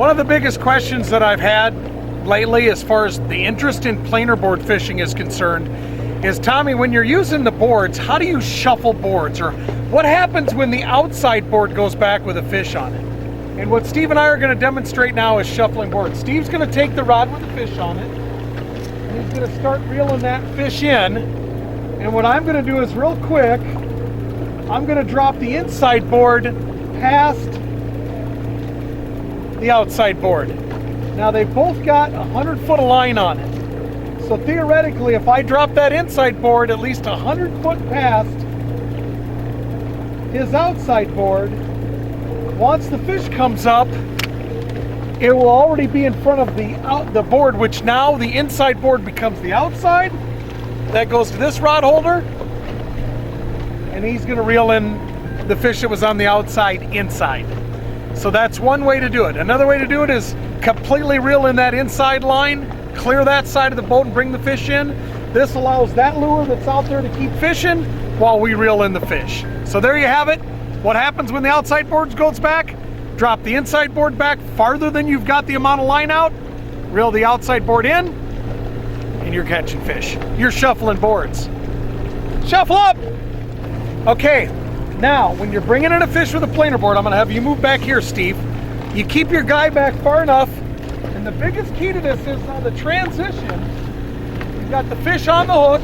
One of the biggest questions that I've had lately as far as the interest in planer board fishing is concerned is, Tommy, when you're using the boards, how do you shuffle boards? Or what happens when the outside board goes back with a fish on it? And what Steve and I are going to demonstrate now is shuffling boards. Steve's going to take the rod with the fish on it, and he's going to start reeling that fish in. And what I'm going to do is real quick, I'm going to drop the inside board past the outside board. Now they've both got 100 foot of line on it. So theoretically, if I drop that inside board at least 100 foot past his outside board, once the fish comes up, it will already be in front of the board, which now the inside board becomes the outside. That goes to this rod holder, and he's going to reel in the fish that was on the outside inside. So that's one way to do it. Another way to do it is completely reel in that inside line, clear that side of the boat and bring the fish in. This allows that lure that's out there to keep fishing while we reel in the fish. So there you have it. What happens when the outside board goes back? Drop the inside board back farther than you've got the amount of line out, reel the outside board in, and you're catching fish. You're shuffling boards. Shuffle up! Okay, now when you're bringing in a fish with a planer board, I'm gonna have you move back here, Steve. You keep your guy back far enough, and the biggest key to this is on the transition, you've got the fish on the hook.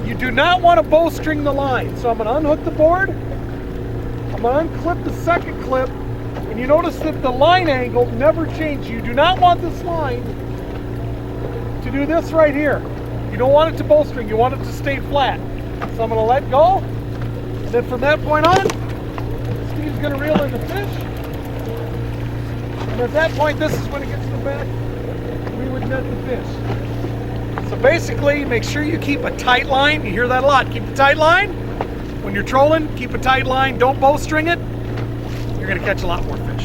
You do not want to bowstring the line. So I'm gonna unhook the board, I'm going to unclip the second clip, and you notice that the line angle never changes. You do not want this line to do this right here. You don't want it to bowstring, you want it to stay flat. So I'm going to let go, and then from that point on, Steve's going to reel in the fish. And at that point, this is when it gets to the back, we would net the fish. So basically, make sure you keep a tight line. You hear that a lot. Keep a tight line. When you're trolling, keep a tight line, don't bowstring it. You're gonna catch a lot more fish.